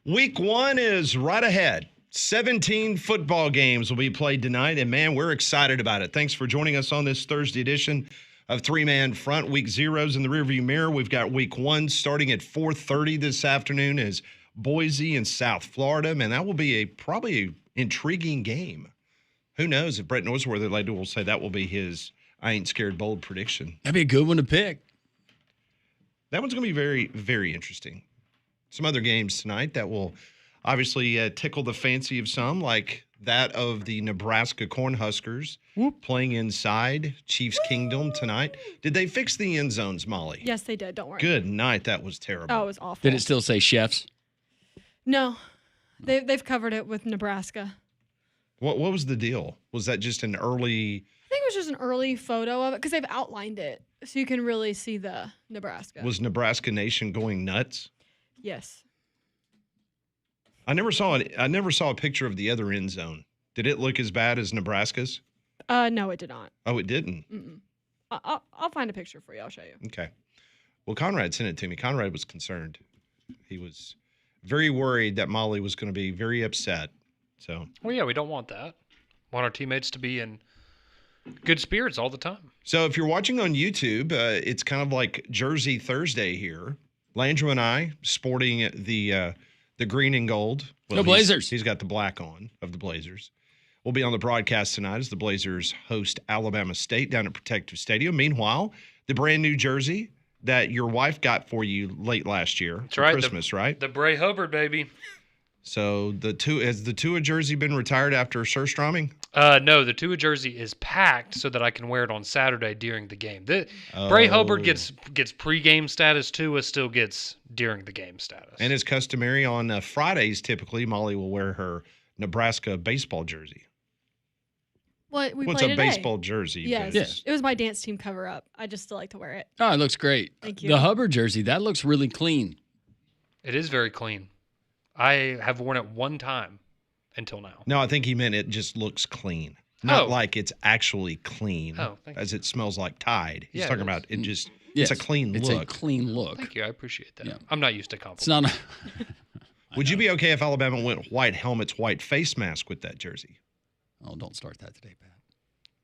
Week 1 is right ahead. 17 football games will be played tonight, and man, we're excited about it. Thanks for joining us on this Thursday edition of Three Man Front. Week 0's in the rearview mirror. We've got Week 1 starting at 4:30 this afternoon as Boise and South Florida. Man, that will be probably an intriguing game. Who knows if Brett Norsworthy later will say that will be his I ain't scared bold prediction. That'd be a good one to pick. That one's going to be very, very interesting. Some other games tonight that will obviously tickle the fancy of some, like that of the Nebraska Cornhuskers playing inside Chiefs Kingdom tonight. Did they fix the end zones, Molly? Yes, they did. Don't worry. Good night. That was terrible. Oh, it was awful. Did it still say chefs? No. They've covered it with Nebraska. What was the deal? Was that just an early... I think it was just an early photo of it because they've outlined it so you can really see the Nebraska. Was Nebraska Nation going nuts? Yes. I never saw a picture of the other end zone. Did it look as bad as Nebraska's? No, it did not. Oh, it didn't? Mm-mm. I'll find a picture for you. I'll show you. Okay. Well, Conrad sent it to me. Conrad was concerned. He was very worried that Molly was going to be very upset. So. Well, yeah, we don't want that. Want our teammates to be in good spirits all the time. So if you're watching on YouTube, it's kind of like Jersey Thursday here. Landrew and I sporting the green and gold. Well, Blazers. He's got the black on of the Blazers. We'll be on the broadcast tonight as the Blazers host Alabama State down at Protective Stadium. Meanwhile, the brand new jersey that your wife got for you late last year for Christmas, right? The Bray Hubbard, baby. So has the Tua jersey been retired after surstroming? No, the Tua jersey is packed so that I can wear it on Saturday during the game. Bray Hubbard gets pregame status. Tua still gets during the game status. And as customary on Fridays, typically Molly will wear her Nebraska baseball jersey. What we What's played a today? baseball jersey? Yes. It was my dance team cover up. I just still like to wear it. Oh, it looks great. Thank you. The Hubbard jersey, that looks really clean. It is very clean. I have worn it one time until now. No, I think he meant it just looks clean. Not like it's actually clean, as it smells like Tide. He's talking about it just, it's a clean look. It's a clean look. Thank you. I appreciate that. Yeah. I'm not used to compliments. It's not Would you be okay if Alabama went white helmets, white face mask with that jersey? Oh, don't start that today, Pat.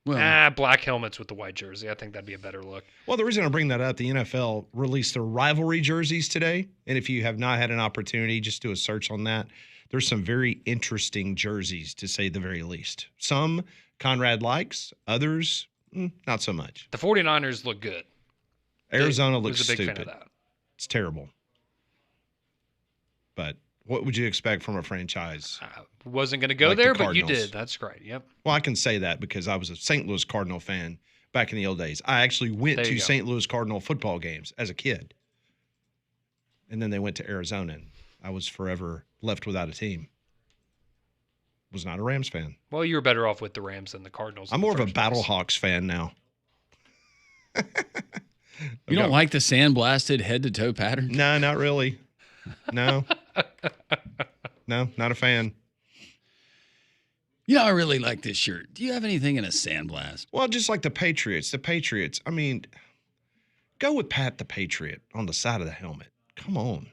Well, black helmets with the white jersey. I think that'd be a better look. Well, the reason I bring that up, the NFL released their rivalry jerseys today. And if you have not had an opportunity, just do a search on that. There's some very interesting jerseys, to say the very least. Some Conrad likes, others, not so much. The 49ers look good. Arizona looks stupid. stupid. Fan of that. It's terrible. But what would you expect from a franchise? Wasn't going to go like there, the but you Cardinals? did. That's great. Yep. Well, I can say that because I was a St. Louis Cardinal fan back in the old days. I actually went There you to go. St. Louis Cardinal football games as a kid. And then they went to Arizona, and I was forever left without a team. Was not a Rams fan. Well, you were better off with the Rams than the Cardinals. I'm in the more of a first place. Battlehawks fan now. you don't like the sandblasted head-to-toe pattern? No, not really. No. No, not a fan. You know, I really like this shirt. Do you have anything in a sandblast? Well, just like the Patriots. The Patriots, I mean, go with Pat the Patriot on the side of the helmet. Come on.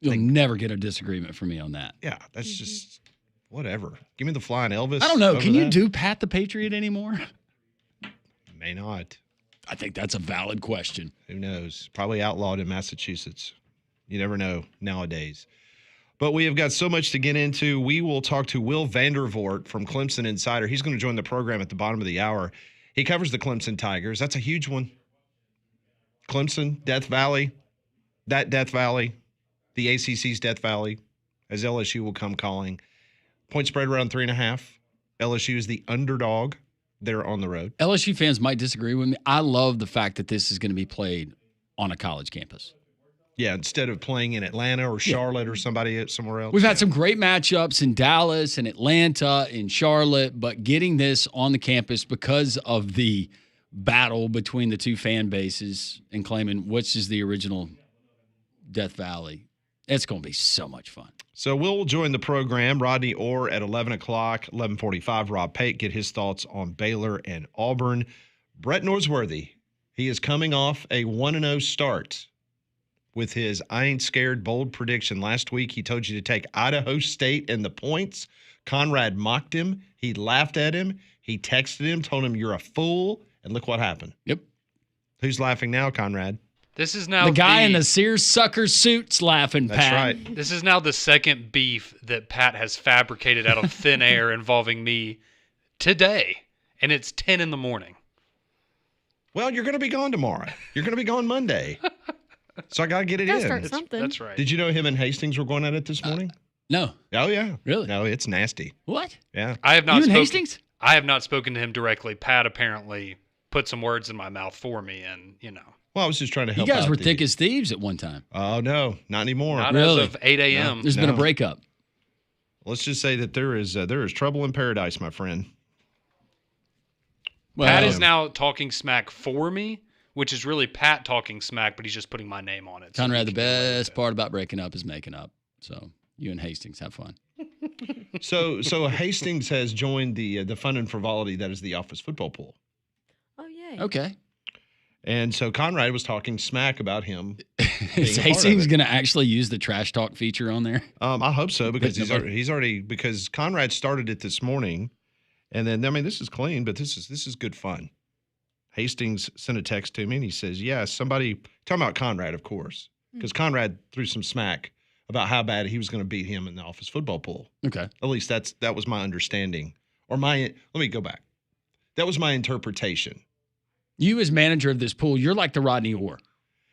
You'll never get a disagreement from me on that. Yeah, that's just whatever. Give me the flying Elvis. I don't know. over Can you that. do Pat the Patriot anymore? May not. I think that's a valid question. Who knows? Probably outlawed in Massachusetts. You never know nowadays. But we have got so much to get into. We will talk to Will Vandervort from Clemson Insider. He's going to join the program at the bottom of the hour. He covers the Clemson Tigers. That's a huge one. Clemson, Death Valley, that Death Valley, the ACC's Death Valley, as LSU will come calling. Point spread around 3.5. LSU is the underdog. They're on the road. LSU fans might disagree with me. I love the fact that this is going to be played on a college campus. Yeah, instead of playing in Atlanta or Charlotte or somewhere else. We've had some great matchups in Dallas and Atlanta and Charlotte, but getting this on the campus because of the battle between the two fan bases and claiming which is the original Death Valley, it's going to be so much fun. So we'll join the program. Rodney Orr at 11 o'clock, 11:45. Rob Pate, get his thoughts on Baylor and Auburn. Brett Norsworthy, he is coming off a 1-0 start with his I ain't scared bold prediction. Last week, he told you to take Idaho State and the points. Conrad mocked him. He laughed at him. He texted him, told him you're a fool. And look what happened. Yep. Who's laughing now, Conrad? This is now The guy in the Sears sucker suit's laughing, That's Pat. right. This is now the second beef that Pat has fabricated out of thin air involving me today, and it's 10 in the morning. Well, you're going to be gone tomorrow. You're going to be gone Monday. So I got to get it Gotta in. start something. That's right. Did you know him and Hastings were going at it this morning? No. Oh, yeah. Really? No, it's nasty. What? Yeah. I have not You and spoken, Hastings? I have not spoken to him directly. Pat apparently put some words in my mouth for me, and Well, I was just trying to You help guys out were the- thick as thieves at one time. Oh, no. Not anymore. not Really? as of 8 a.m. There's been a No. breakup. Let's just say that there is trouble in paradise, my friend. Well, Pat is now talking smack for me, which is really Pat talking smack, but he's just putting my name on it. so Conrad, he the can get away with best it. part about breaking up is making up. So you and Hastings have fun. So Hastings has joined the fun and frivolity that is the office football pool. Oh, yay. Okay. And so Conrad was talking smack about him. Is a part of Hastings it. going to actually use the trash talk feature on there? I hope so because But- he's already because Conrad started it this morning, and then I mean this is clean, but this is good fun. Hastings sent a text to me and he says, "Yeah, somebody talking about Conrad, of course, because Conrad threw some smack about how bad he was going to beat him in the office football pool. Okay. At least that was my understanding, or let me go back. That was my interpretation. You as manager of this pool, you're like the Rodney Orr.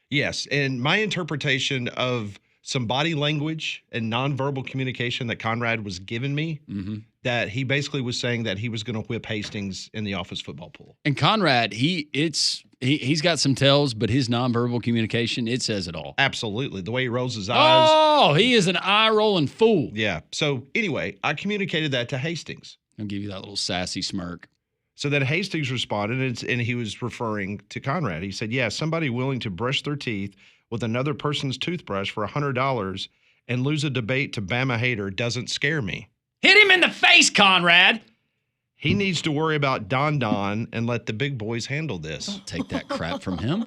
Yes, and my interpretation of some body language and nonverbal communication that Conrad was giving me, Mm-hmm. that he basically was saying that he was going to whip Hastings in the office football pool. And Conrad, he's got some tells, but his nonverbal communication, it says it all. Absolutely. The way he rolls his eyes. Oh, he is an eye-rolling fool. Yeah. So anyway, I communicated that to Hastings. I'll give you that little sassy smirk. So then Hastings responded, and he was referring to Conrad. He said, yeah, somebody willing to brush their teeth with another person's toothbrush for $100 and lose a debate to Bama hater doesn't scare me. Hit him in the face, Conrad. He needs to worry about Don and let the big boys handle this. Don't take that crap from him.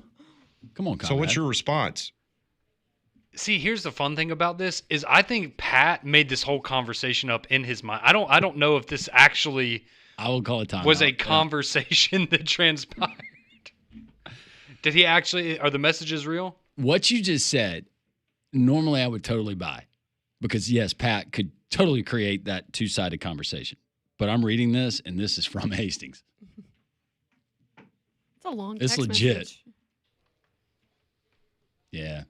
Come on, Conrad. So what's your response? See, here's the fun thing about this is I think Pat made this whole conversation up in his mind. I don't know if this actually I will call it time. was out. a conversation that transpired. Did he actually? Are the messages real? What you just said, normally I would totally buy. Because, yes, Pat could totally create that two-sided conversation. But I'm reading this, and this is from Hastings. It's a long It's text legit. message. Yeah.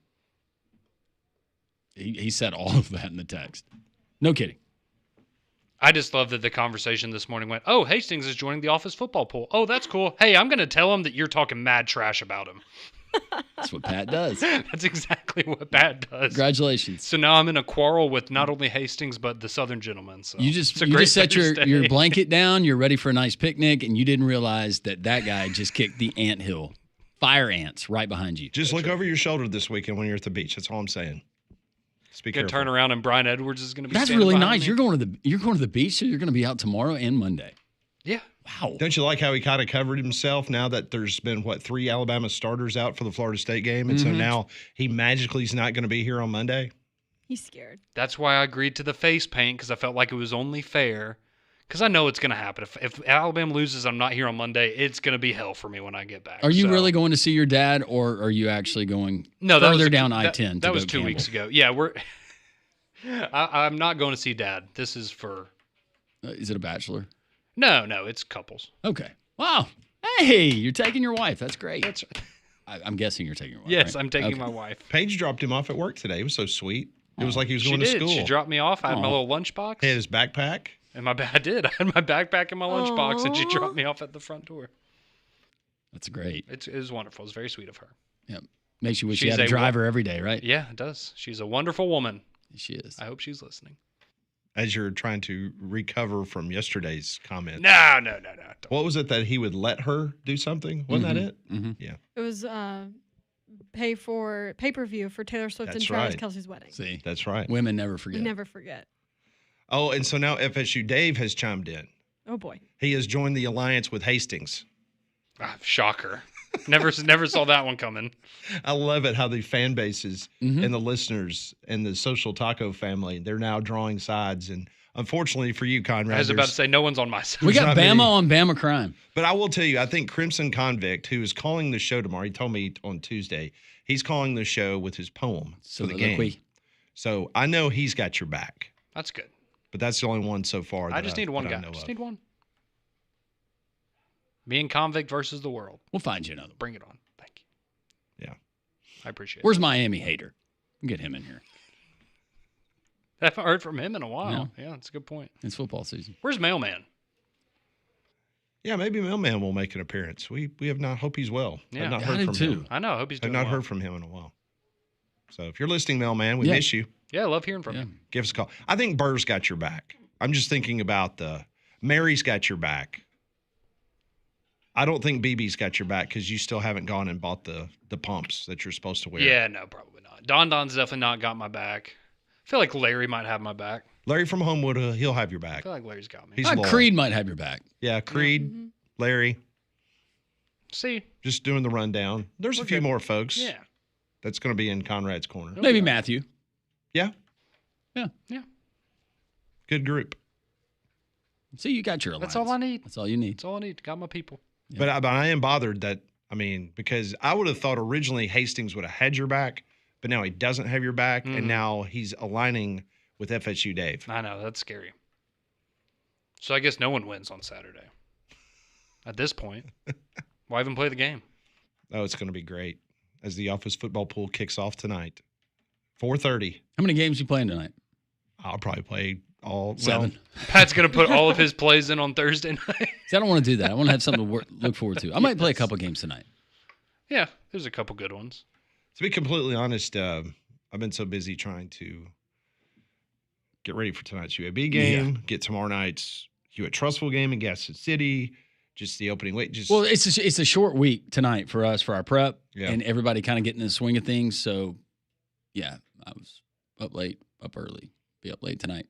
He said all of that in the text. No kidding. I just love that the conversation this morning went, oh, Hastings is joining the office football pool. Oh, that's cool. Hey, I'm going to tell him that you're talking mad trash about him. That's what Pat does. That's exactly what Pat does. Congratulations. So now I'm in a quarrel with not only Hastings, but the Southern gentleman. So You just it's a great set your Thursday. blanket down. You're ready for a nice picnic, and you didn't realize that guy just kicked the anthill. Fire ants right behind you. Just look over your shoulder this weekend when you're at the beach. That's all I'm saying. Just be Gonna careful. turn around and Brian Edwards is going to be. That's standing really behind nice. me. You're going to the beach, so you're going to be out tomorrow and Monday. Yeah. Wow. Don't you like how he kind of covered himself now that there's been, 3 Alabama starters out for the Florida State game? And so now he magically is not going to be here on Monday? He's scared. That's why I agreed to the face paint because I felt like it was only fair. Because I know it's going to happen. If Alabama loses, I'm not here on Monday. It's going to be hell for me when I get back. Are you So- really going to see your dad, or are you actually going No, that further was down I-10? That was 2 weeks ago. Yeah, I'm not going to see Dad. This is for. Is it a bachelor? No, it's couples. Okay. Wow. Hey, you're taking your wife. That's great. That's I'm guessing you're taking your wife. yes, right? I'm taking Okay. my wife. Paige dropped him off at work today. It was so sweet. It was like he was She going did. to school. She dropped me off. I had my Aw. little lunchbox. He had his backpack. And I did. I had my backpack and my lunchbox, and she Aw. dropped me off at the front door. That's great. It was wonderful. It was very sweet of her. Yep. Makes you wish She's you had a a driver every day, right? Yeah, it does. She's a wonderful woman. She is. I hope she's listening. As you're trying to recover from yesterday's comment. No. Don't. What was it that he would let her do something? Wasn't that it? Mm-hmm. Yeah. It was pay-per-view for Taylor Swift That's and Travis right. Kelsey's wedding. See, That's right. women never We forget. never forget. Oh, and so now FSU Dave has chimed in. Oh boy. He has joined the alliance with Hastings. Shocker. Never saw that one coming. I love it how the fan bases Mhm. and the listeners and the social taco family, they're now drawing sides. And unfortunately for you, Conrad, I was about to there's- say no one's on my side. We got not Bama many. on Bama crime. but I will tell you, I think Crimson Convict, who is calling the show tomorrow, he told me on Tuesday, he's calling the show with his poem for the game. Soliloquy. So I know he's got your back, That's good. but that's the only one so far. I that just need one that I guy. know Just of. need one. Me and Convict versus the world. We'll find you another one. Bring it on. Thank you. Yeah. I appreciate Where's it. Miami Hater? Get him in here. I haven't heard from him in a while. Yeah, that's a good point. It's football season. Where's Mailman? Yeah, maybe Mailman will make an appearance. We have not. Hope he's well. Yeah. I've not Yeah, I heard do from too. him. I know. I hope he's I've doing not well. heard from him in a while. So if you're listening, Mailman, we Yeah. miss you. Yeah, I love hearing from Yeah. him. Give us a call. I think Burr's got your back. I'm just thinking about Mary's got your back. I don't think BB's got your back because you still haven't gone and bought the pumps that you're supposed to wear. Yeah, no, probably not. Don's definitely not got my back. I feel like Larry might have my back. Larry from Homewood, he'll have your I back. feel like Larry's got me. He's loyal. Creed might have your back. Yeah, Creed, Mhm. Larry, See? just doing the rundown. There's a We're few good. more folks Yeah. that's going to be in Conrad's corner. Nope. Maybe Yeah. Matthew. Yeah. Yeah. Yeah. Good group. See, you got your alliance. That's all I need. That's all you need. That's all I need. Got my people. Yeah. But I am bothered that, because I would have thought originally Hastings would have had your back, but now he doesn't have your back, Mhm. and now he's aligning with FSU Dave. I know. That's scary. So I guess no one wins on Saturday. At this point. Why even play the game? Oh, it's going to be great as the office football pool kicks off tonight. 4:30. How many games you playing tonight? I'll probably play all 7. Pat's going to put all of his plays in on Thursday night. See, I don't want to do that. I want to have something to look forward to. I might play a couple games tonight. Yeah, there's a couple good ones. To be completely honest, I've been so busy trying to get ready for tonight's UAB game, get tomorrow night's Hewitt Trustful game in Gaston City, just the opening week. Well, it's a short week tonight for us for our prep, Yeah. and everybody kind of getting in the swing of things. So, yeah, I was up late, up early, be up late tonight.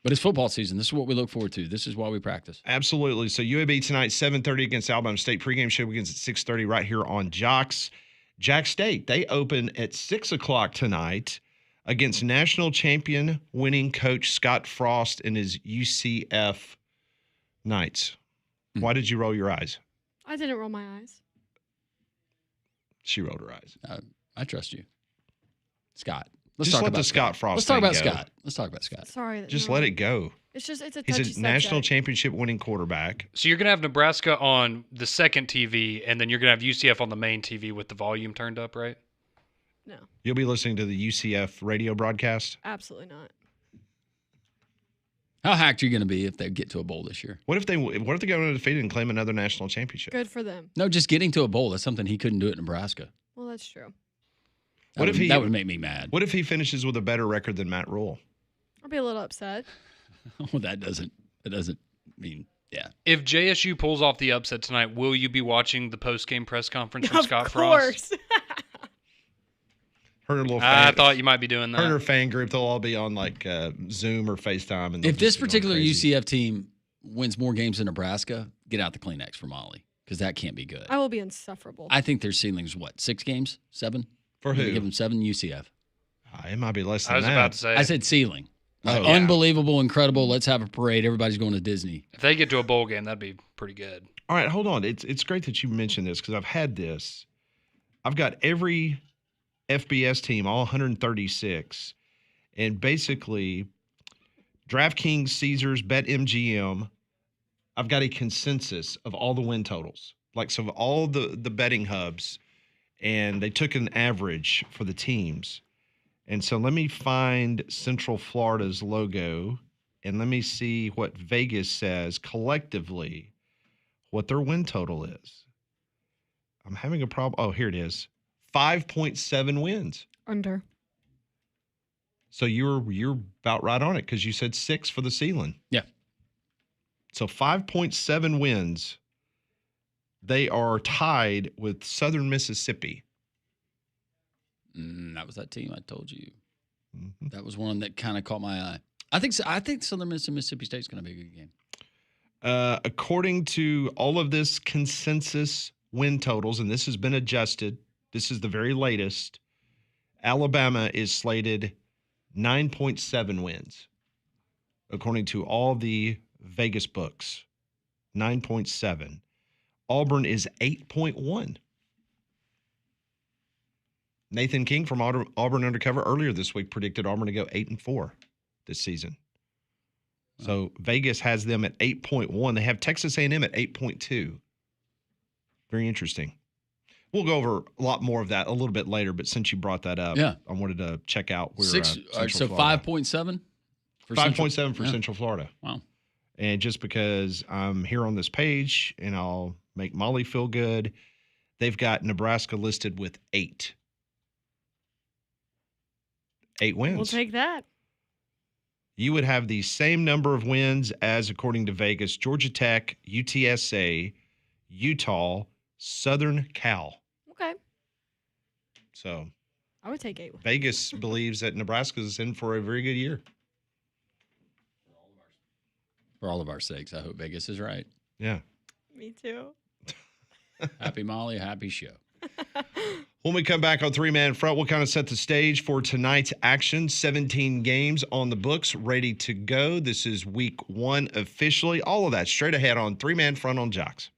But it's football season. This is what we look forward to. This is why we practice. Absolutely. So UAB tonight, 7:30 against Alabama State. Pregame show begins at 6:30 right here on Jox. Jack State, they open at 6 o'clock tonight against national champion winning coach Scott Frost and his UCF Knights. Why did you roll your eyes? I didn't roll my eyes. She rolled her eyes. I trust you, Scott. Just talk let about the Scott Frost Let's talk thing about go. Scott. Let's talk about Scott. Sorry. Just no. let it go. It's a touchy He's a national subject. championship winning quarterback. So you're going to have Nebraska on the second TV, and then you're going to have UCF on the main TV with the volume turned up, right? No, You'll be listening to the UCF radio broadcast. absolutely not. How hacked are you going to be if they get to a bowl this year? What if they go undefeated and claim another national championship? Good for them. No, just getting to a bowl. That's something he couldn't do at Nebraska. Well, that's true. What if he- That would make me mad. What if he finishes with a better record than Matt Rule? I'll be a little upset. Well, that doesn't mean, yeah. If JSU pulls off the upset tonight, will you be watching the post-game press conference from Of Scott Frost? course. Her little I fan, thought you might be doing her and her that. fan group, they'll all be on like Zoom or FaceTime. And they'll If this just be going particular crazy. UCF team wins more games than Nebraska, get out the Kleenex for Molly because that can't be good. I will be insufferable. I think their ceiling's what, 6 games, 7? For I'm gonna who? Give them 7 UCF. It might be less than I was that. about to say, I said ceiling. Oh, yeah. Unbelievable, incredible. Let's have a parade. Everybody's going to Disney. if they get to a bowl game, that'd be pretty good. All right, hold on. It's great that you mentioned this because I've had this. I've got every FBS team, all 136, and basically DraftKings, Caesars, BetMGM. I've got a consensus of all the win totals, like so of all the betting hubs, and they took an average for the teams. And so let me find Central Florida's logo, and let me see what Vegas says collectively, what their win total is. I'm having a problem. Oh, here it is. 5.7 wins. Under. So you're about right on it because you said 6 for the ceiling. Yeah. So 5.7 wins. They are tied with Southern Mississippi. That was that team I told you. Mhm. That was one that kind of caught my eye. I think Southern Miss and Mississippi State's going to be a good game. According to all of this consensus win totals, and this has been adjusted. This is the very latest. Alabama is slated 9.7 wins, according to all the Vegas books. 9.7. Auburn is 8.1. Nathan King from Auburn Undercover earlier this week predicted Auburn to go 8-4 this season. So Vegas has them at 8.1. They have Texas A&M at 8.2. Very interesting. We'll go over a lot more of that a little bit later, but since you brought that up, Yeah. I wanted to check out where So Central Florida. 5.7? 5.7 for Central Florida. Wow. And just because I'm here on this page and I'll make Molly feel good, they've got Nebraska listed with 8. 8 wins. We'll take that. You would have the same number of wins as, according to Vegas, Georgia Tech, UTSA, Utah, Southern Cal. Okay. So I would take 8. Vegas believes that Nebraska is in for a very good year. For all of our sakes, I hope Vegas is right. Yeah. Me too. Happy Molly, happy show. When we come back on Three Man Front, we'll kind of set the stage for tonight's action. 17 games on the books, ready to go. This is week 1 officially. All of that straight ahead on Three Man Front on Jox.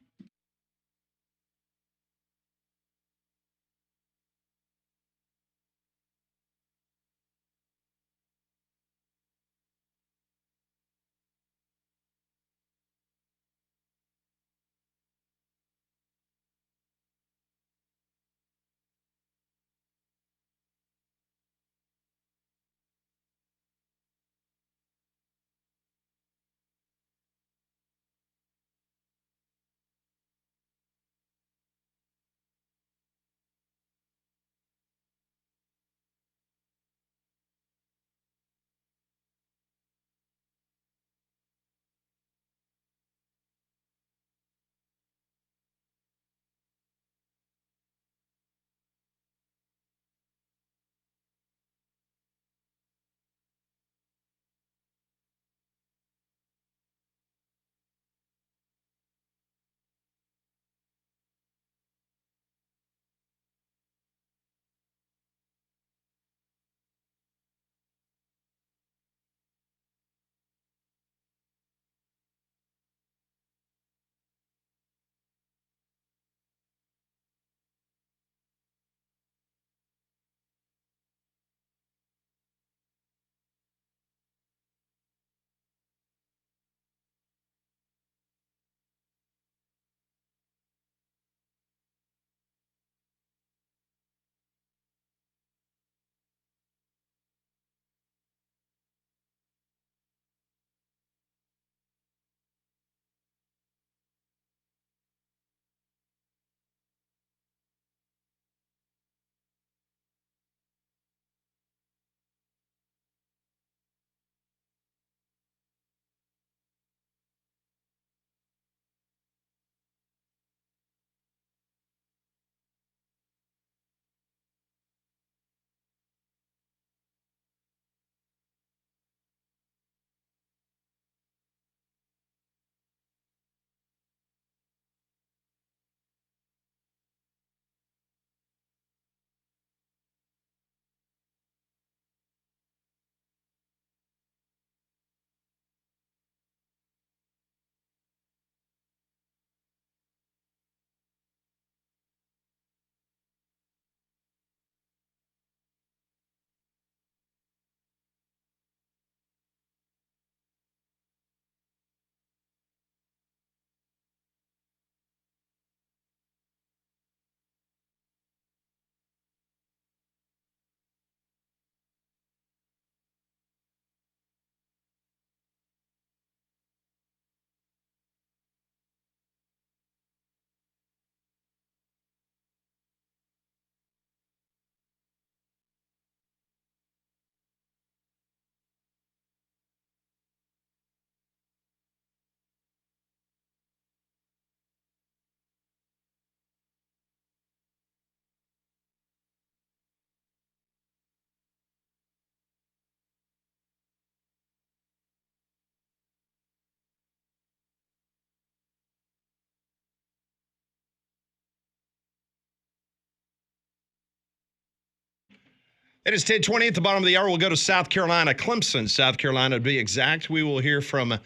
It is 10:20 at the bottom of the hour. We'll go to South Carolina, Clemson, South Carolina to be exact. We will hear from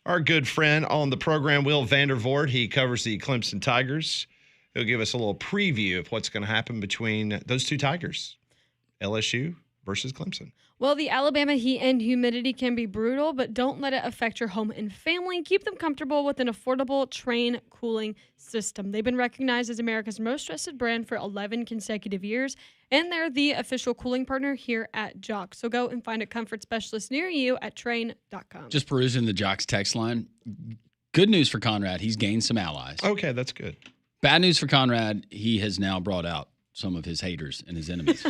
our good friend on the program, Will Vandervort. He covers the Clemson Tigers. He'll give us a little preview of what's going to happen between those two Tigers, LSU versus Clemson. Well, the Alabama heat and humidity can be brutal, but don't let it affect your home and family. Keep them comfortable with an affordable Train cooling system. They've been recognized as America's most trusted brand for 11 consecutive years, and they're the official cooling partner here at Jox. So go and find a comfort specialist near you at train.com. Just perusing the Jox text line. Good news for Conrad. He's gained some allies. Okay, that's good. Bad news for Conrad. He has now brought out some of his haters and his enemies.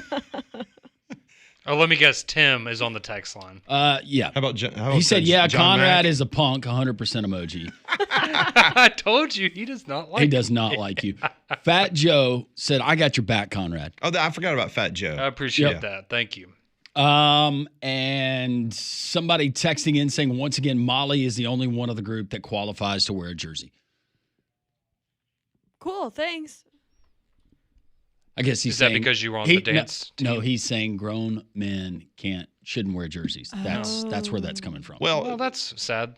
Oh, let me guess. Tim is on the text line. Yeah. How about He said, yeah, John Conrad Mack? is a punk, 100% emoji. I told you he does not like. He does not like you. Fat Joe said, I got your back, Conrad. Oh, I forgot about Fat Joe. I appreciate that. Thank you. And somebody texting in saying, once again, Molly is the only one of the group that qualifies to wear a jersey. Cool, thanks. I guess he's Is that saying, because you were on the dance team? No, he's saying grown men shouldn't wear jerseys. That's where that's coming from. Well, that's sad.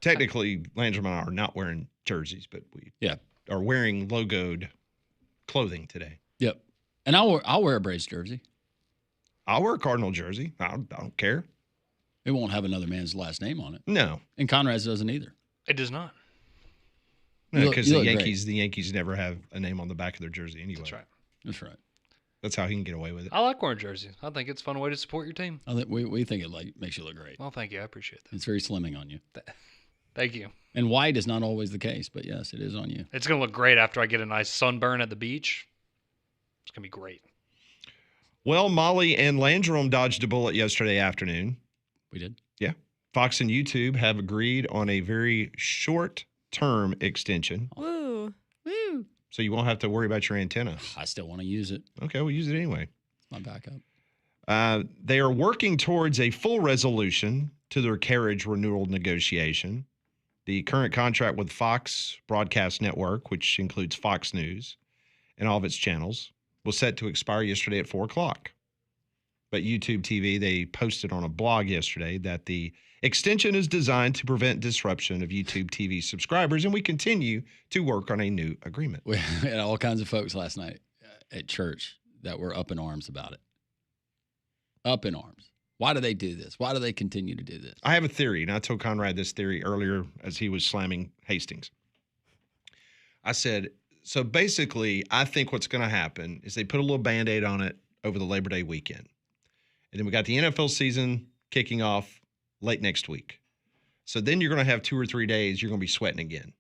Technically, Landrum and I are not wearing jerseys, but we are wearing logoed clothing today. Yep. And I'll wear a Braves jersey. I'll wear a Cardinal jersey. I don't care. It won't have another man's last name on it. No. And Conrad's doesn't either. It does not. No, because you the look great. Yankees never have a name on the back of their jersey anyway. That's right. That's right. That's how he can get away with it. I like wearing jerseys. I think it's a fun way to support your team. I think we think it makes you look great. Well, thank you. I appreciate that. It's very slimming on you. Thank you. And white is not always the case, but yes, it is on you. It's going to look great after I get a nice sunburn at the beach. It's going to be great. Well, Molly and Landrum dodged a bullet yesterday afternoon. We did. Yeah. Fox and YouTube have agreed on a very short-term extension. Woo. Woo. So you won't have to worry about your antenna. I still want to use it. Okay, we'll use it anyway. My backup. They are working towards a full resolution to their carriage renewal negotiation. The current contract with Fox Broadcast Network, which includes Fox News and all of its channels, was set to expire yesterday at 4 o'clock. But YouTube TV, they posted on a blog yesterday that the extension is designed to prevent disruption of YouTube TV subscribers, and we continue to work on a new agreement. We had all kinds of folks last night at church that were up in arms about it. Up in arms. Why do they do this? Why do they continue to do this? I have a theory, and I told Conrad this theory earlier as he was slamming Hastings. I said, so basically, I think what's going to happen is they put a little Band-Aid on it over the Labor Day weekend. And then we got the NFL season kicking off late next week. So then you're going to have 2 or 3 days you're going to be sweating again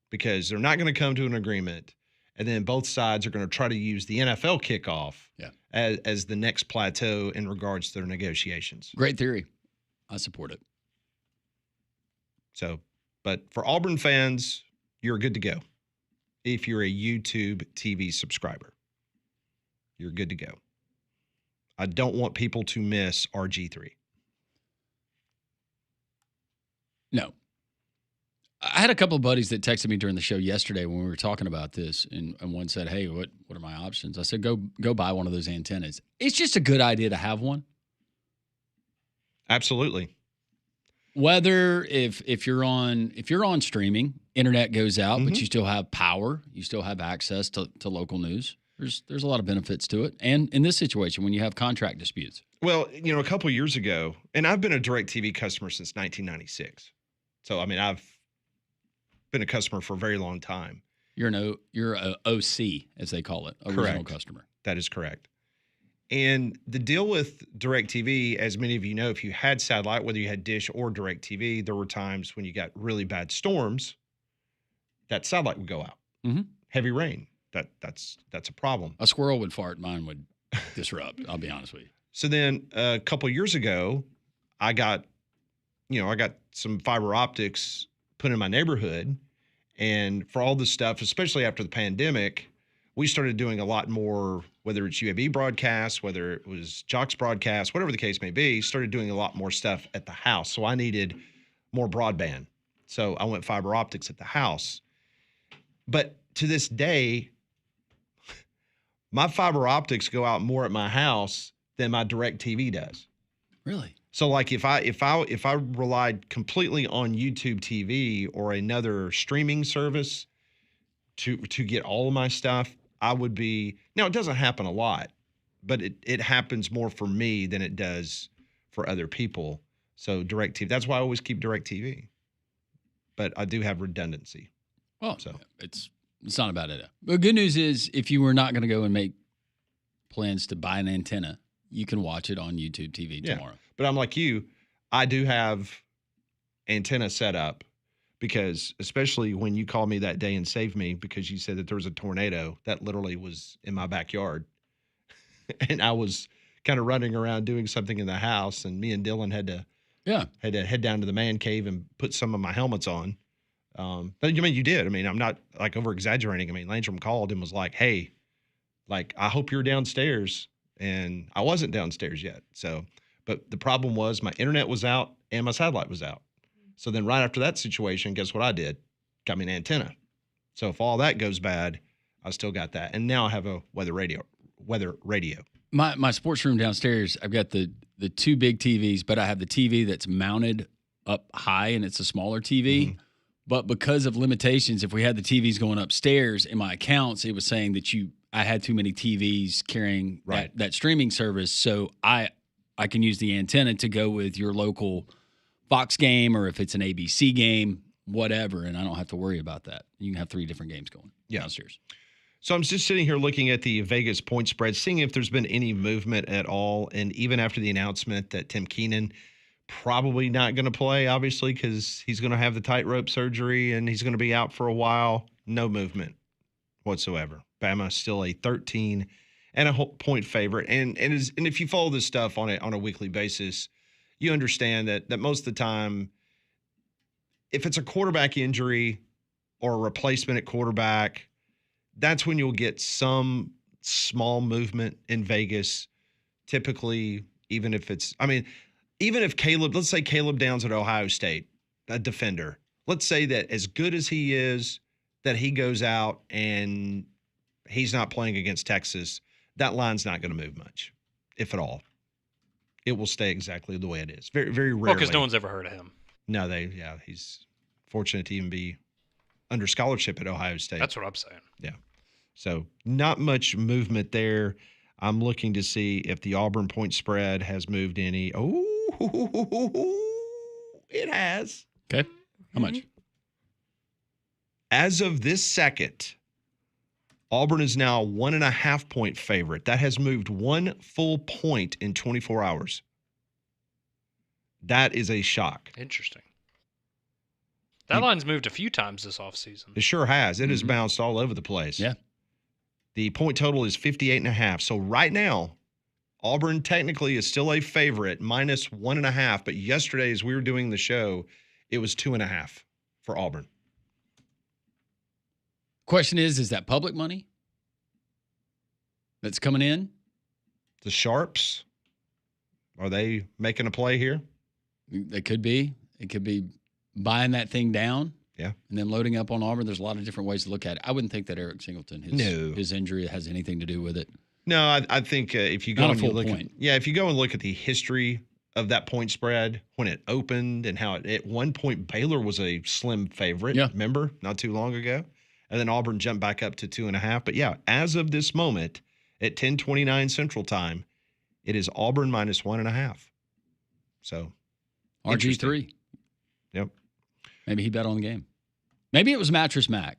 because they're not going to come to an agreement. And then both sides are going to try to use the NFL kickoff as the next plateau in regards to their negotiations. Great theory. I support it. So, but for Auburn fans, you're good to go. If you're a YouTube TV subscriber, you're good to go. I don't want people to miss RG3. No. I had a couple of buddies that texted me during the show yesterday when we were talking about this, and one said, hey, what are my options? I said, go buy one of those antennas. It's just a good idea to have one. Absolutely. Whether if you're on streaming, internet goes out, but you still have power, you still have access to local news. There's a lot of benefits to it. And in this situation, when you have contract disputes. Well, you know, a couple of years ago, and I've been a DirecTV customer since 1996. So, I mean, I've been a customer for a very long time. You're a OC, as they call it, original customer. That is correct. And the deal with DirecTV, as many of you know, if you had satellite, whether you had Dish or DirecTV, there were times when you got really bad storms, that satellite would go out. Mm-hmm. Heavy rain. That's a problem. A squirrel would fart, mine would disrupt. I'll be honest with you. So then a couple of years ago, I got some fiber optics put in my neighborhood. And for all this stuff, especially after the pandemic, we started doing a lot more, whether it's UAB broadcasts, whether it was Jox broadcasts, whatever the case may be, started doing a lot more stuff at the house. So I needed more broadband. So I went fiber optics at the house. But to this day, my fiber optics go out more at my house than my DirecTV does. Really? So like if I relied completely on YouTube TV or another streaming service to get all of my stuff, I would be. Now it doesn't happen a lot, but it happens more for me than it does for other people. So DirecTV, that's why I always keep DirecTV. But I do have redundancy. Well, So it's not a bad idea. But good news is, if you were not going to go and make plans to buy an antenna, you can watch it on YouTube TV tomorrow. But I'm like you, I do have antenna set up because especially when you called me that day and saved me because you said that there was a tornado that literally was in my backyard. And I was kind of running around doing something in the house, and me and Dylan had to head down to the man cave and put some of my helmets on. But I mean, you did. I mean, I'm not like over exaggerating. I mean, Landrum called and was like, "Hey, like, I hope you're downstairs." And I wasn't downstairs yet. So, but the problem was my internet was out and my satellite was out. So then right after that situation, guess what I did? Got me an antenna. So if all that goes bad, I still got that. And now I have a weather radio. My sports room downstairs, I've got the two big TVs, but I have the TV that's mounted up high and it's a smaller TV. Mm-hmm. But because of limitations, if we had the TVs going upstairs in my accounts, it was saying that I had too many TVs carrying that streaming service. So I can use the antenna to go with your local Fox game, or if it's an ABC game, whatever, and I don't have to worry about that. You can have 3 different games going downstairs. So I'm just sitting here looking at the Vegas point spread, seeing if there's been any movement at all. And even after the announcement that Tim Keenan probably not going to play, obviously, because he's going to have the tightrope surgery and he's going to be out for a while, no movement whatsoever. Bama still a 13 and a point favorite. And if you follow this stuff on a weekly basis, you understand that most of the time, if it's a quarterback injury or a replacement at quarterback, that's when you'll get some small movement in Vegas. Typically, even if Caleb, let's say Caleb Downs at Ohio State, a defender, let's say that as good as he is, that he goes out and he's not playing against Texas, that line's not going to move much, if at all. It will stay exactly the way it is. Very, very rarely. Well, because no one's ever heard of him. No, he's fortunate to even be under scholarship at Ohio State. That's what I'm saying. Yeah. So not much movement there. I'm looking to see if the Auburn point spread has moved any. Oh, it has. Okay. How much? As of this second, Auburn is now 1.5 point favorite. That has moved 1 full point in 24 hours. That is a shock. Interesting. That line's moved a few times this offseason. It sure has. It has bounced all over the place. Yeah. The point total is 58.5. So right now, Auburn technically is still a favorite, minus 1.5. But yesterday, as we were doing the show, it was 2.5 for Auburn. Question is that public money that's coming in? The Sharps, are they making a play here? They could be. It could be buying that thing down. Yeah. And then loading up on Auburn. There's a lot of different ways to look at it. I wouldn't think that Eric Singleton, his injury has anything to do with it. No, I think if you go Not and a you full look point. if you go and look at the history of that point spread when it opened and how at one point Baylor was a slim favorite, remember, not too long ago. And then Auburn jumped back up to 2.5. But yeah, as of this moment at 10:29 Central Time, it is Auburn minus 1.5. So RG3. Yep. Maybe he bet on the game. Maybe it was Mattress Mac.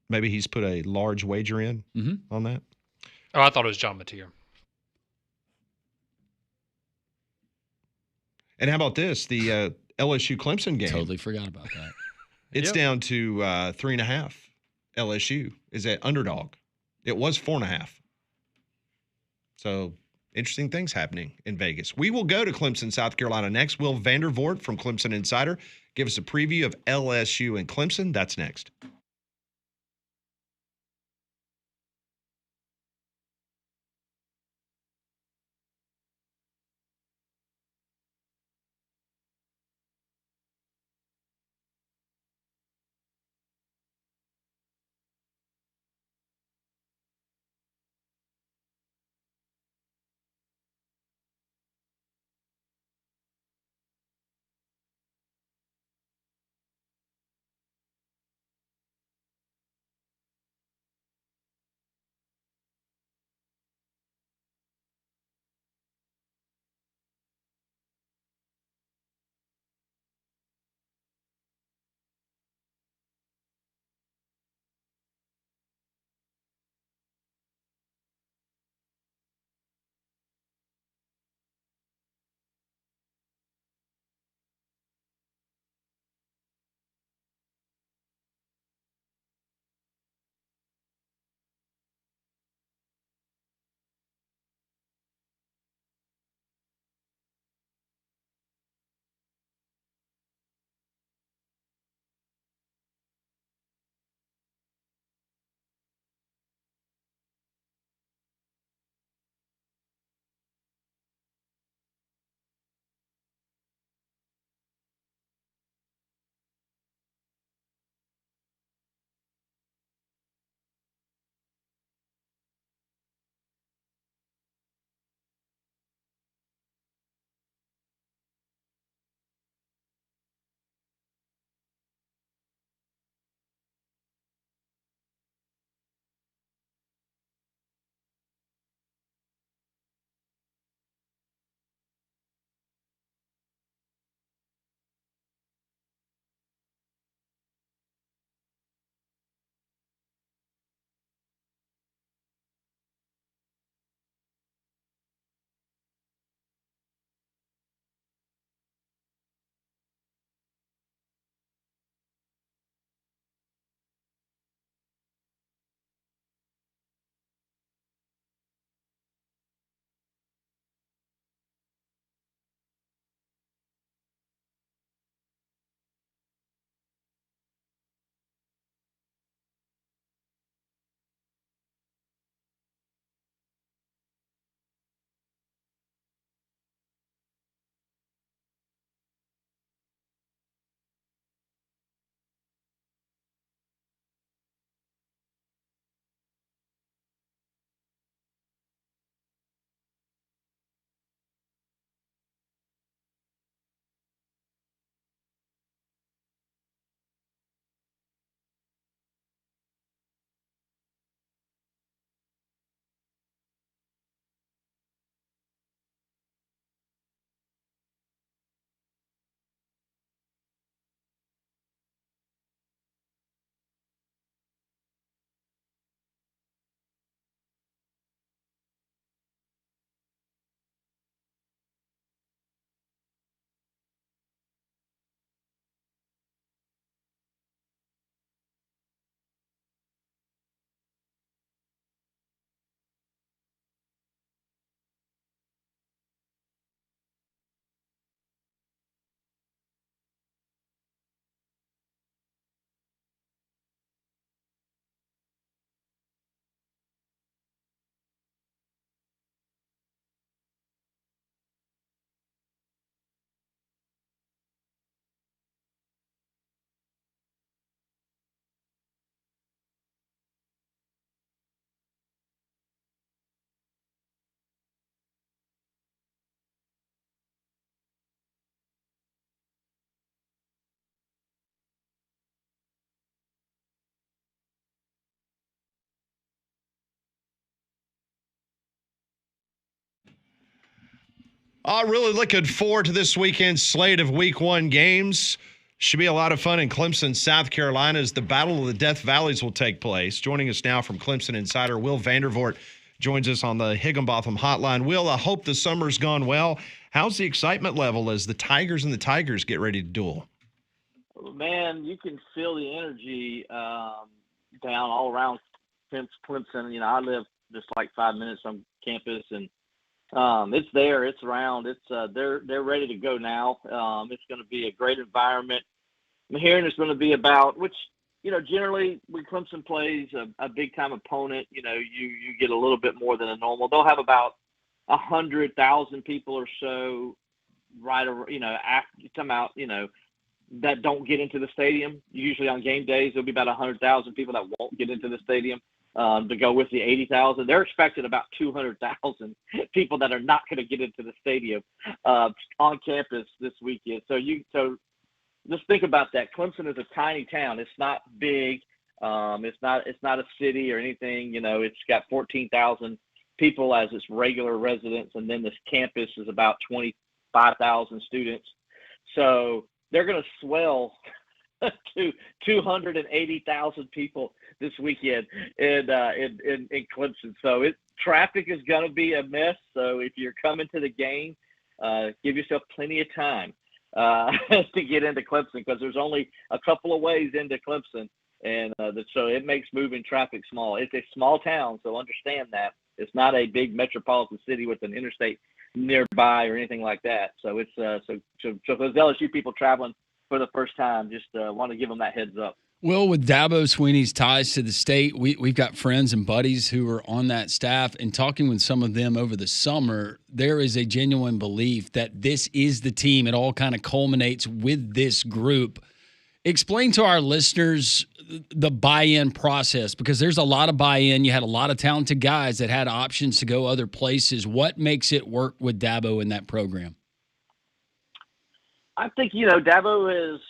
Maybe he's put a large wager in on that. Oh, I thought it was John Mateer. And how about this? The LSU Clemson game. Totally forgot about that. It's down to 3.5. LSU is at underdog. It was 4.5. So interesting things happening in Vegas. We will go to Clemson, South Carolina next. Will Vandervort from Clemson Insider give us a preview of LSU and Clemson. That's next. Really looking forward to this weekend's slate of Week 1 games. Should be a lot of fun in Clemson, South Carolina, as the Battle of the Death Valleys will take place. Joining us now from Clemson Insider, Will Vandervort joins us on the Higginbotham Hotline. Will, I hope the summer's gone well. How's the excitement level as the Tigers and the Tigers get ready to duel? Man, you can feel the energy down all around Clemson. You know, I live just like 5 minutes from campus, and it's there, it's around, they're ready to go now. It's going to be a great environment. I'm hearing it's going to be about, which, you know, generally when Clemson plays a big time opponent, you know, you get a little bit more than a normal. They'll have about 100,000 people or so after come out, you know, that don't get into the stadium. Usually on game days, there'll be about 100,000 people that won't get into the stadium. To go with the 80,000. They're expecting about 200,000 people that are not going to get into the stadium on campus this weekend. So just think about that. Clemson is a tiny town. It's not big. It's not a city or anything. You know, it's got 14,000 people as its regular residents, and then this campus is about 25,000 students. So they're going to swell to 280,000 people this weekend in Clemson. So traffic is going to be a mess. So if you're coming to the game, give yourself plenty of time to get into Clemson, because there's only a couple of ways into Clemson, and so it makes moving traffic small. It's a small town, so understand that it's not a big metropolitan city with an interstate nearby or anything like that. So it's so those LSU people traveling for the first time, just want to give them that heads up. Well, with Dabo Swinney's ties to the state, we've got friends and buddies who are on that staff, and talking with some of them over the summer, there is a genuine belief that this is the team. It all kind of culminates with this group. Explain to our listeners the buy-in process, because there's a lot of buy-in. You had a lot of talented guys that had options to go other places. What makes it work with Dabo in that program? I think, you know, Dabo is,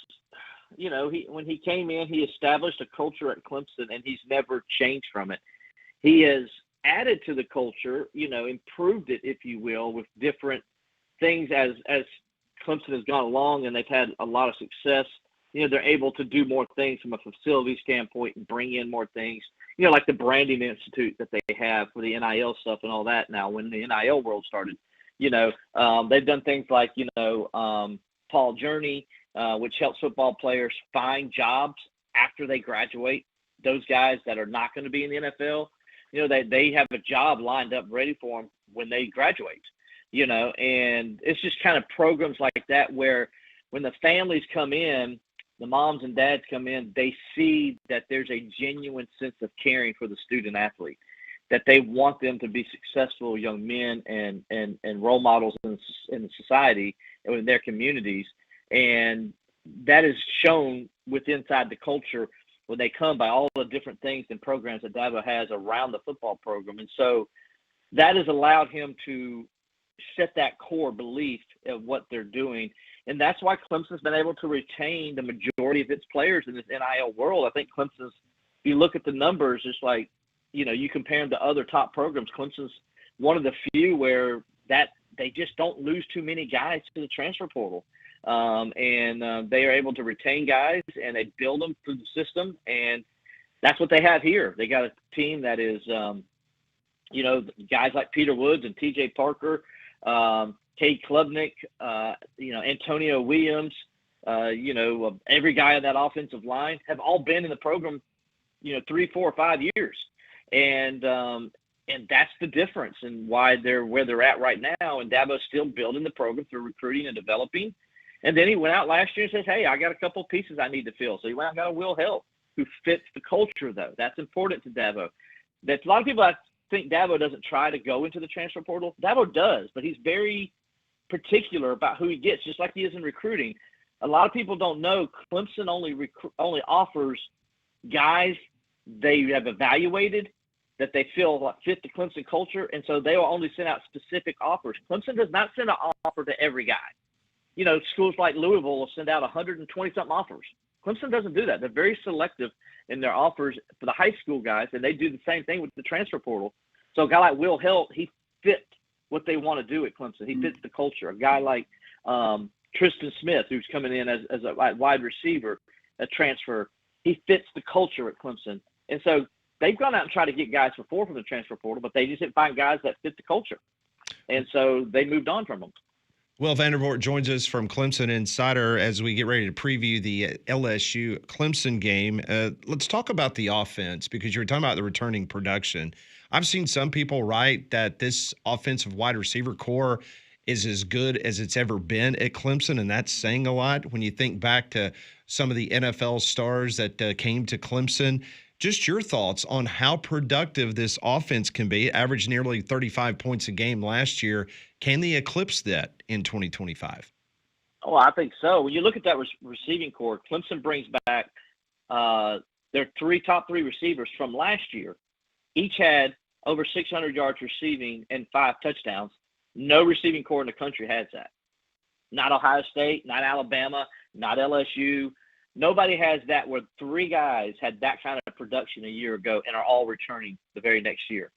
you know, when he came in, he established a culture at Clemson, and he's never changed from it. He has added to the culture, you know, improved it, if you will, with different things as Clemson has gone along, and they've had a lot of success. You know, they're able to do more things from a facility standpoint and bring in more things, you know, like the branding institute that they have for the NIL stuff and all that. Now, when the NIL world started, you know, they've done things like, you know, Paul Journey, which helps football players find jobs after they graduate. Those guys that are not going to be in the NFL, you know, they have a job lined up ready for them when they graduate, you know, and it's just kind of programs like that where when the families come in, the moms and dads come in, they see that there's a genuine sense of caring for the student athlete, that they want them to be successful young men and role models in society and in their communities. And that is shown with inside the culture when they come by all the different things and programs that Dabo has around the football program. And so that has allowed him to set that core belief of what they're doing. And that's why Clemson's been able to retain the majority of its players in this NIL world. I think Clemson's, if you look at the numbers, it's like, you know, you compare them to other top programs, Clemson's one of the few where that they just don't lose too many guys to the transfer portal. And they are able to retain guys, and they build them through the system. And that's what they have here. They got a team that is, you know, guys like Peter Woods and TJ Parker, Cade Klubnik, you know, Antonio Williams, you know, every guy on that offensive line have all been in the program, you know, 3, 4, 5 years. And that's the difference and why they're where they're at right now. And Dabo's still building the program through recruiting and developing. And then he went out last year and says, hey, I got a couple pieces I need to fill. So he went out and got a Will Help who fits the culture, though. That's important to Dabo. That's a lot of people I think Dabo doesn't try to go into the transfer portal. Dabo does, but he's very particular about who he gets, just like he is in recruiting. A lot of people don't know Clemson only offers guys they have evaluated that they feel fit the Clemson culture, and so they will only send out specific offers. Clemson does not send an offer to every guy. You know, schools like Louisville will send out 120-something offers. Clemson doesn't do that. They're very selective in their offers for the high school guys, and they do the same thing with the transfer portal. So a guy like Will Helt, he fit what they want to do at Clemson. He fits the culture. A guy like Tristan Smith, who's coming in as a wide receiver, a transfer, he fits the culture at Clemson. And so they've gone out and tried to get guys before from the transfer portal, but they just didn't find guys that fit the culture. And so they moved on from them. Will Vandervort joins us from Clemson Insider as we get ready to preview the LSU Clemson game. Let's talk about the offense, because you were talking about the returning production. I've seen some people write that this offensive wide receiver core is as good as it's ever been at Clemson, and that's saying a lot when you think back to some of the NFL stars that came to Clemson. Just your thoughts on how productive this offense can be. It averaged nearly 35 points a game last year. Can they eclipse that in 2025? Oh, I think so. When you look at that receiving core, Clemson brings back their top three receivers from last year. Each had over 600 yards receiving and 5 touchdowns. No receiving core in the country has that. Not Ohio State, not Alabama, not LSU. Nobody has that, where 3 guys had that kind of production a year ago and are all returning the very next year.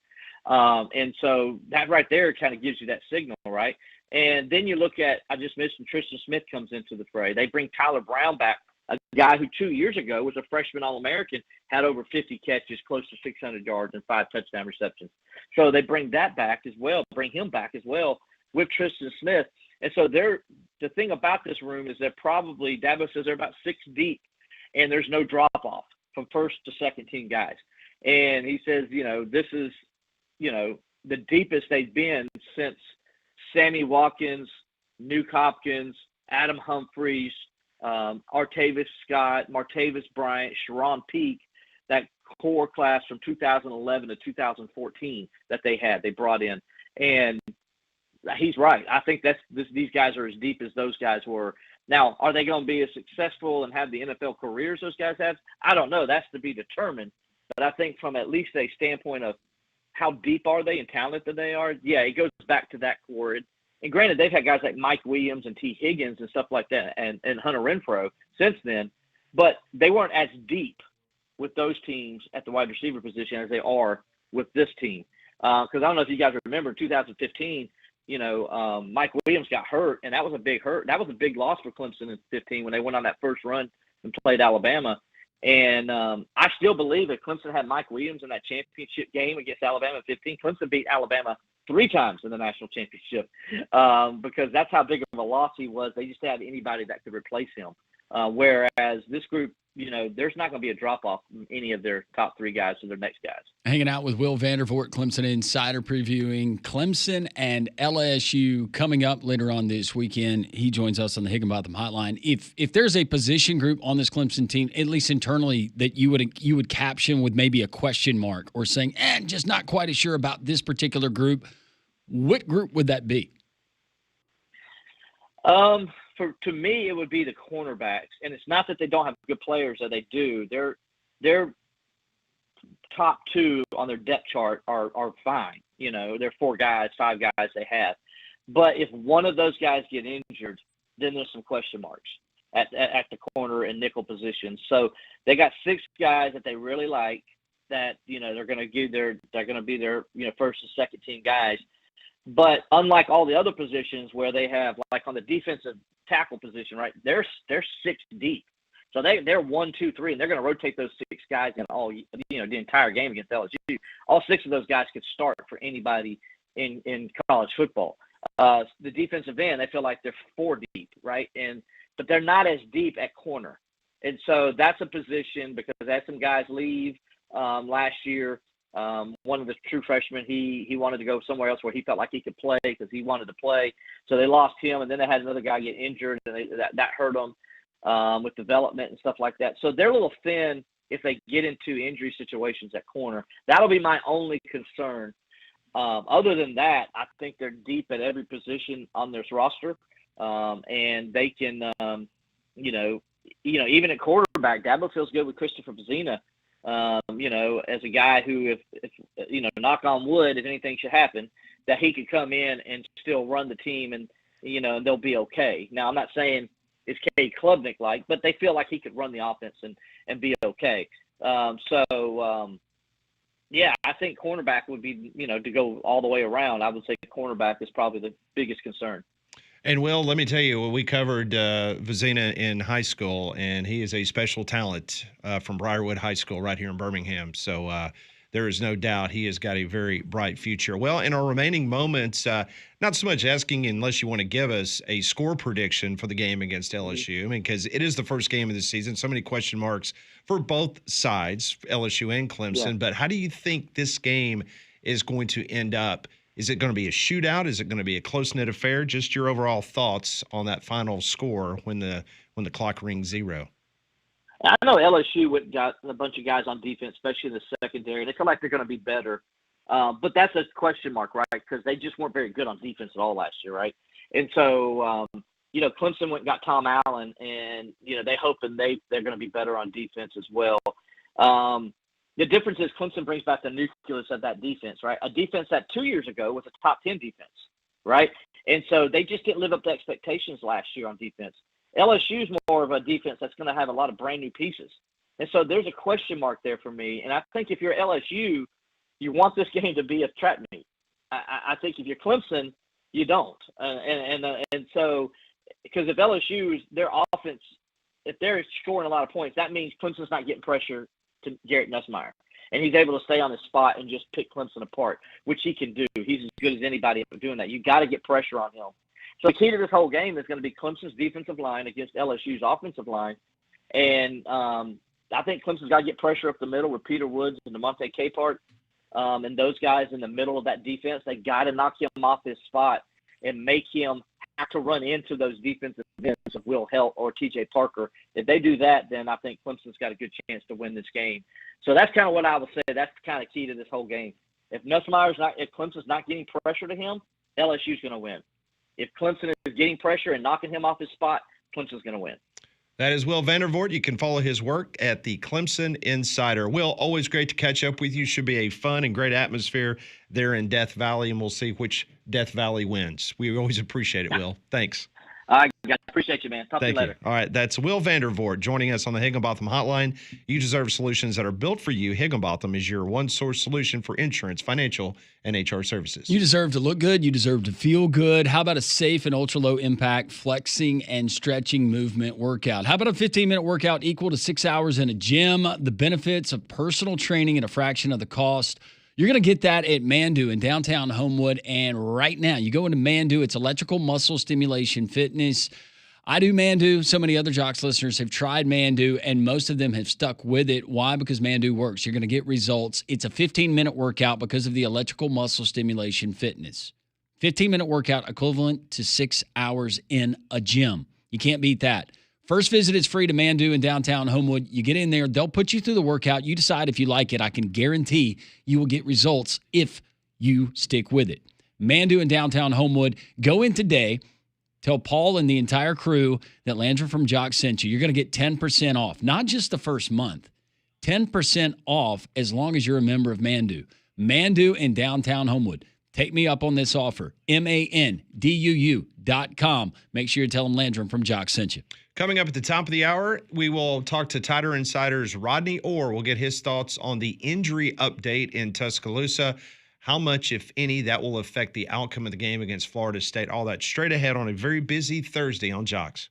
And so that right there kind of gives you that signal, right? And then you look at, I just mentioned Tristan Smith comes into the fray. They bring Tyler Brown back, a guy who 2 years ago was a freshman All-American, had over 50 catches, close to 600 yards, and 5 touchdown receptions. So they bring that back as well, bring him back as well with Tristan Smith. And so the thing about this room is that probably Dabo says they're about 6 deep, and there's no drop-off from first to second team guys. And he says, this is, the deepest they've been since Sammy Watkins, Nuke Hopkins, Adam Humphries, Artavis Scott, Martavis Bryant, Sharon Peake, that core class from 2011 to 2014 that they brought in. And he's right. I think these guys are as deep as those guys were. Now, are they going to be as successful and have the NFL careers those guys have? I don't know. That's to be determined. But I think from at least a standpoint of how deep are they and talented they are, yeah, it goes back to that core. And granted, they've had guys like Mike Williams and T. Higgins and stuff like that, and Hunter Renfrow since then, but they weren't as deep with those teams at the wide receiver position as they are with this team. Because I don't know if you guys remember, 2015, Mike Williams got hurt, and that was a big hurt. That was a big loss for Clemson in 15 when they went on that first run and played Alabama. And I still believe if Clemson had Mike Williams in that championship game against Alabama in 15, Clemson beat Alabama 3 times in the national championship because that's how big of a loss he was. They just had anybody that could replace him. Whereas this group, there's not going to be a drop-off from any of their top 3 guys to their next guys. Hanging out with Will Vandervort, Clemson Insider, previewing Clemson and LSU coming up later on this weekend. He joins us on the Higginbotham Hotline. If there's a position group on this Clemson team, at least internally, that you would caption with maybe a question mark or saying, just not quite as sure about this particular group, what group would that be? To me, it would be the cornerbacks, and it's not that they don't have good players, that they do. They're top 2 on their depth chart are fine. They're 4 guys, 5 guys they have. But if one of those guys get injured, then there's some question marks at the corner and nickel positions. So they got 6 guys that they really like that they're going to be their first and second team guys. But unlike all the other positions where they have, like on the defensive tackle position, right, they're 6 deep. So they're 1, 2, 3, and they're going to rotate those 6 guys in all, the entire game against LSU. All 6 of those guys could start for anybody in college football. The defensive end, they feel like they're 4 deep, right? But they're not as deep at corner. And so that's a position because they had some guys leave last year. One of the true freshmen, he wanted to go somewhere else where he felt like he could play because he wanted to play. So they lost him, and then they had another guy get injured, and that hurt them with development and stuff like that. So they're a little thin if they get into injury situations at corner. That'll be my only concern. Other than that, I think they're deep at every position on this roster, and they can, even at quarterback, Dabo feels good with Christopher Pizzina. As a guy who, if knock on wood, if anything should happen, that he could come in and still run the team and they'll be okay. Now, I'm not saying it's K. Klubnik-like, but they feel like he could run the offense and be okay. Yeah, I think cornerback would be, to go all the way around. I would say cornerback is probably the biggest concern. And Will, let me tell you, we covered Vizina in high school, and he is a special talent from Briarwood High School right here in Birmingham. So there is no doubt he has got a very bright future. Well, in our remaining moments, not so much asking unless you want to give us a score prediction for the game against LSU, I mean, because it is the first game of the season. So many question marks for both sides, LSU and Clemson. Yeah. But how do you think this game is going to end up? Is it going to be a shootout? Is it going to be a close-knit affair? Just your overall thoughts on that final score when the clock rings 0. I know LSU got a bunch of guys on defense, especially in the secondary. They feel like they're going to be better. But that's a question mark, right? Because they just weren't very good on defense at all last year, right? And so, Clemson went and got Tom Allen, and, they hoping they're going to be better on defense as well. The difference is Clemson brings back the nucleus of that defense, right? A defense that 2 years ago was a top 10 defense, right? And so they just didn't live up to expectations last year on defense. LSU is more of a defense that's going to have a lot of brand new pieces. And so there's a question mark there for me. And I think if you're LSU, you want this game to be a trap meet. I think if you're Clemson, you don't. And so because if LSU's, their offense, if they're scoring a lot of points, that means Clemson's not getting pressure to Garrett Nussmeier. And he's able to stay on his spot and just pick Clemson apart, which he can do. He's as good as anybody at doing that. You got to get pressure on him. So the key to this whole game is going to be Clemson's defensive line against LSU's offensive line. And I think Clemson's got to get pressure up the middle with Peter Woods and DeMonte Capehart. And those guys in the middle of that defense, they got to knock him off his spot and make him have to run into those defensive ends of Will Helt or TJ Parker. If they do that, then I think Clemson's got a good chance to win this game. So that's kind of what I would say. That's kind of key to this whole game. If Clemson's not getting pressure to him, LSU's going to win. If Clemson is getting pressure and knocking him off his spot, Clemson's going to win. That is Will Vandervort. You can follow his work at the Clemson Insider. Will, always great to catch up with you. Should be a fun and great atmosphere there in Death Valley, and we'll see which Death Valley wins. We always appreciate it, Will. Thanks. I appreciate you, man. Talk to you later. All right, that's Will Vandervort joining us on the Higginbotham Hotline. You deserve solutions that are built for you. Higginbotham is your one-source solution for insurance, financial, and HR services. You deserve to look good. You deserve to feel good. How about a safe and ultra-low impact flexing and stretching movement workout? How about a 15-minute workout equal to 6 hours in a gym? The benefits of personal training at a fraction of the cost. You're going to get that at Mandu in downtown Homewood. And right now, you go into Mandu, it's electrical muscle stimulation fitness. I do Mandu. So many other Jox listeners have tried Mandu, and most of them have stuck with it. Why? Because Mandu works. You're going to get results. It's a 15-minute workout because of the electrical muscle stimulation fitness. 15-minute workout equivalent to 6 hours in a gym. You can't beat that. First visit is free to Mandu in downtown Homewood. You get in there, they'll put you through the workout. You decide if you like it. I can guarantee you will get results if you stick with it. Mandu in downtown Homewood. Go in today. Tell Paul and the entire crew that Landry from Jox sent you. You're going to get 10% off, not just the first month. 10% off as long as you're a member of Mandu. Mandu in downtown Homewood. Take me up on this offer. MANDUU.com. Make sure you tell them Landry from Jox sent you. Coming up at the top of the hour, we will talk to Tighter Insider's Rodney Orr. We'll get his thoughts on the injury update in Tuscaloosa, how much, if any, that will affect the outcome of the game against Florida State. All that straight ahead on a very busy Thursday on Jox.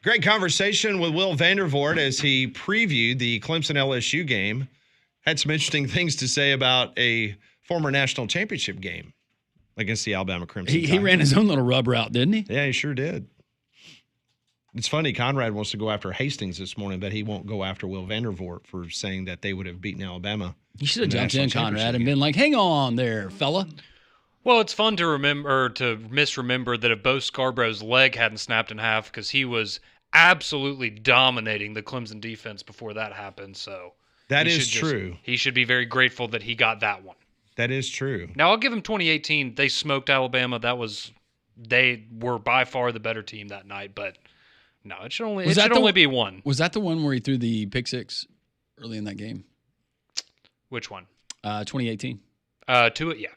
Great conversation with Will Vandervort as he previewed the Clemson LSU game. Had some interesting things to say about a former national championship game against the Alabama Crimson Tide. He ran his own little rub route, didn't he? Yeah, he sure did. It's funny, Conrad wants to go after Hastings this morning, but he won't go after Will Vandervort for saying that they would have beaten Alabama. You should have jumped in, Conrad, and been like, hang on there, fella. Well, it's fun to remember to misremember that if Bo Scarborough's leg hadn't snapped in half because he was absolutely dominating the Clemson defense before that happened. So that is true. He should be very grateful that he got that one. That is true. Now, I'll give him 2018. They smoked Alabama. They were by far the better team that night, but no, it should only be one. Was that the one where he threw the pick six early in that game? Which one? 2018. To it, yeah.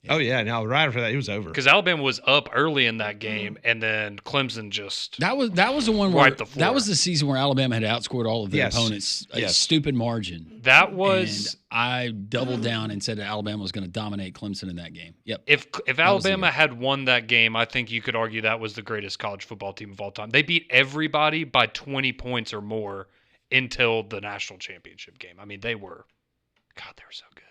Oh, yeah. Now, right after that, it was over. Because Alabama was up early in that game, and then Clemson just that was the one where the floor. That was the season where Alabama had outscored all of their opponents a stupid margin. That was. And I doubled down and said that Alabama was going to dominate Clemson in that game. Yep. If Alabama had won that game, I think you could argue that was the greatest college football team of all time. They beat everybody by 20 points or more until the national championship game. I mean, they were so good.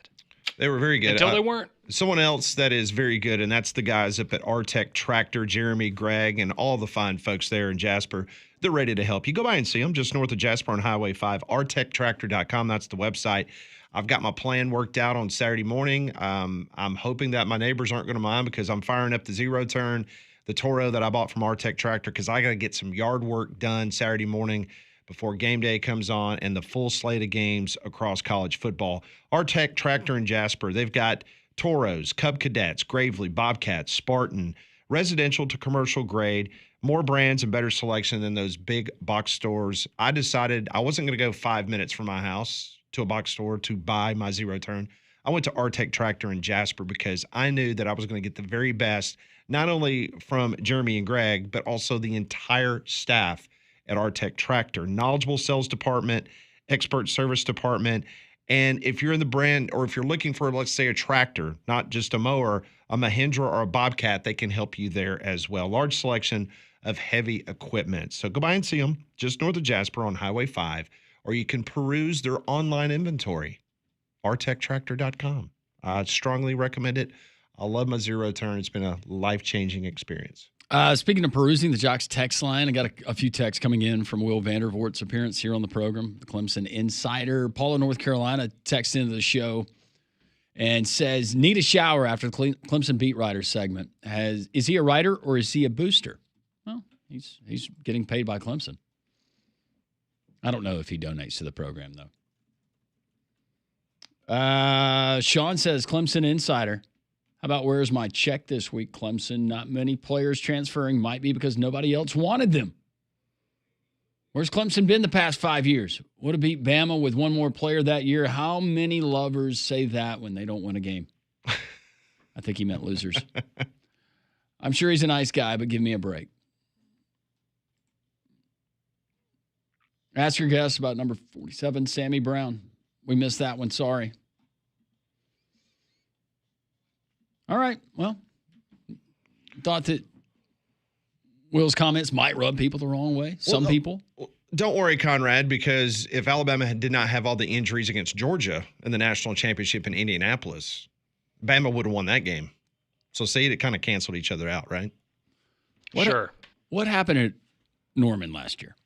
They were very good. Until they weren't. Someone else that is very good, and that's the guys up at Artec Tractor, Jeremy, Greg, and all the fine folks there in Jasper. They're ready to help you. Go by and see them just north of Jasper on Highway 5, artectractor.com. That's the website. I've got my plan worked out on Saturday morning. I'm hoping that my neighbors aren't going to mind because I'm firing up the zero turn, the Toro that I bought from Artec Tractor, because I got to get some yard work done Saturday morning before game day comes on and the full slate of games across college football. Artec Tractor in Jasper, they've got Toros, Cub Cadets, Gravely, Bobcats, Spartan, residential to commercial grade, more brands and better selection than those big box stores. I decided I wasn't going to go 5 minutes from my house to a box store to buy my zero turn. I went to Artec Tractor in Jasper because I knew that I was going to get the very best, not only from Jeremy and Greg, but also the entire staff at Artec Tractor. Knowledgeable sales department, expert service department. And if you're in the brand, or if you're looking for, let's say, a tractor, not just a mower, a Mahindra or a Bobcat, they can help you there as well. Large selection of heavy equipment. So go by and see them just north of Jasper on Highway 5, or you can peruse their online inventory, artectractor.com. I strongly recommend it. I love my zero turn. It's been a life-changing experience. Speaking of perusing the Jox text line, I got a few texts coming in from Will Vandervort's appearance here on the program, the Clemson Insider. Paula, North Carolina, texts into the show and says, need a shower after the Clemson Beat Writer segment. Is he a writer or is he a booster? Well, he's getting paid by Clemson. I don't know if he donates to the program, though. Sean says, Clemson Insider. How about where's my check this week, Clemson? Not many players transferring. Might be because nobody else wanted them. Where's Clemson been the past 5 years? Would have beat Bama with one more player that year. How many lovers say that when they don't win a game? I think he meant losers. I'm sure he's a nice guy, but give me a break. Ask your guest about number 47, Sammy Brown. We missed that one. Sorry. All right. Well, thought that Will's comments might rub people the wrong way. Some people. Don't worry, Conrad, because if Alabama did not have all the injuries against Georgia in the national championship in Indianapolis, Bama would have won that game. So see, it kind of canceled each other out, right? Sure. What happened at Norman last year?